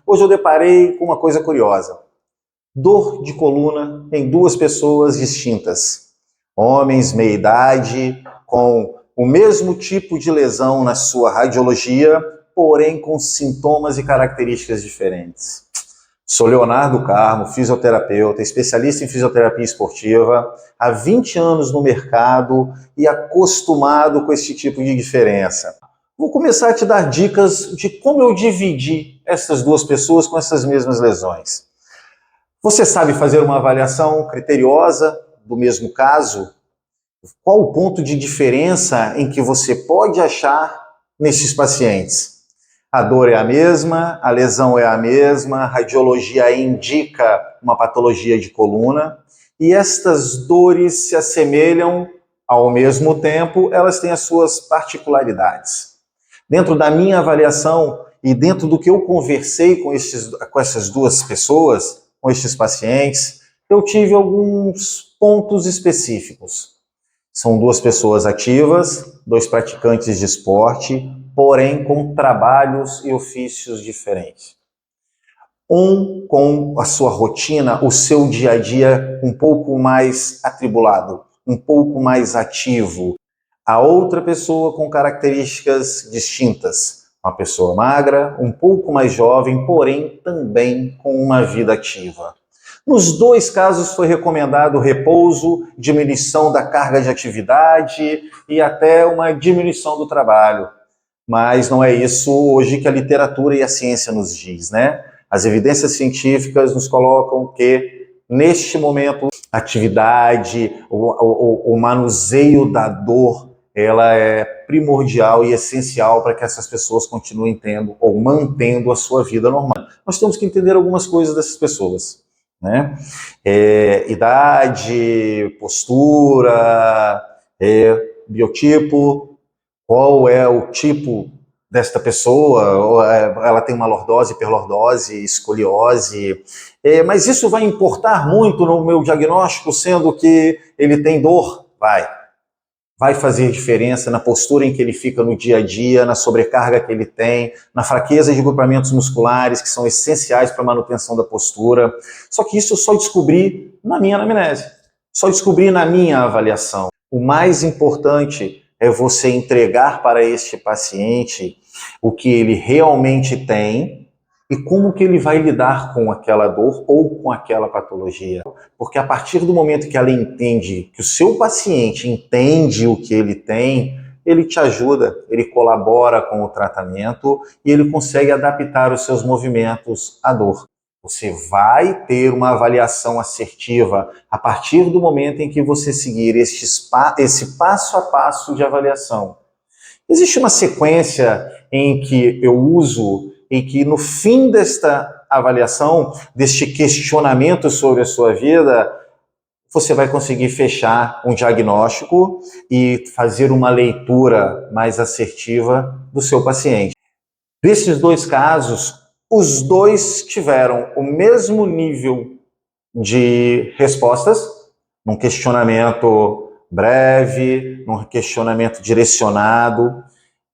Hoje eu deparei com uma coisa curiosa. Dor de coluna em duas pessoas distintas. Homens, meia-idade, com o mesmo tipo de lesão na sua radiologia, porém com sintomas e características diferentes. Sou Leonardo Carmo, fisioterapeuta, especialista em fisioterapia esportiva, há 20 anos no mercado e acostumado com esse tipo de diferença. Vou começar a te dar dicas de como eu dividi essas duas pessoas com essas mesmas lesões. Você sabe fazer uma avaliação criteriosa do mesmo caso? Qual o ponto de diferença em que você pode achar nesses pacientes? A dor é a mesma, a lesão é a mesma, a radiologia indica uma patologia de coluna e estas dores se assemelham ao mesmo tempo, elas têm as suas particularidades. Dentro da minha avaliação e dentro do que eu conversei com essas duas pessoas, com estes pacientes, eu tive alguns pontos específicos. São duas pessoas ativas, dois praticantes de esporte, porém com trabalhos e ofícios diferentes. Um com a sua rotina, o seu dia a dia um pouco mais atribulado, um pouco mais ativo. A outra pessoa com características distintas. Uma pessoa magra, um pouco mais jovem, porém também com uma vida ativa. Nos dois casos foi recomendado repouso, diminuição da carga de atividade e até uma diminuição do trabalho. Mas não é isso hoje que a literatura e a ciência nos diz, né? As evidências científicas nos colocam que, neste momento, a atividade, o manuseio da dor, ela é primordial e essencial para que essas pessoas continuem tendo ou mantendo a sua vida normal. Nós temos que entender algumas coisas dessas pessoas, né? Idade, postura, biotipo, qual é o tipo desta pessoa, ela tem uma lordose, hiperlordose, escoliose, mas isso vai importar muito no meu diagnóstico, sendo que ele tem dor? Vai fazer diferença na postura em que ele fica no dia a dia, na sobrecarga que ele tem, na fraqueza de agrupamentos musculares que são essenciais para a manutenção da postura. Só que isso eu só descobri na minha anamnese, só descobri na minha avaliação. O mais importante é você entregar para este paciente o que ele realmente tem e como que ele vai lidar com aquela dor ou com aquela patologia. Porque a partir do momento que ela entende, que o seu paciente entende o que ele tem, ele te ajuda, ele colabora com o tratamento e ele consegue adaptar os seus movimentos à dor. Você vai ter uma avaliação assertiva a partir do momento em que você seguir esse passo a passo de avaliação. Existe uma sequência em que eu uso, em que no fim desta avaliação, deste questionamento sobre a sua vida, você vai conseguir fechar um diagnóstico e fazer uma leitura mais assertiva do seu paciente. Desses dois casos, os dois tiveram o mesmo nível de respostas, num questionamento breve, num questionamento direcionado,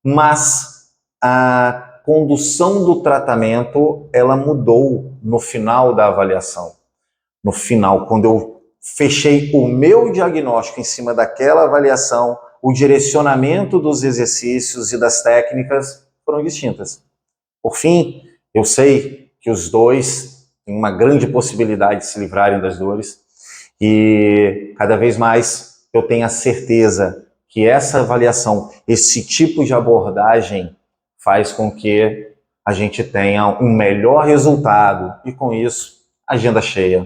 mas a condução do tratamento, ela mudou no final da avaliação. No final, quando eu fechei o meu diagnóstico em cima daquela avaliação, o direcionamento dos exercícios e das técnicas foram distintas. Por fim, eu sei que os dois têm uma grande possibilidade de se livrarem das dores e cada vez mais eu tenho a certeza que essa avaliação, esse tipo de abordagem faz com que a gente tenha um melhor resultado e com isso, agenda cheia.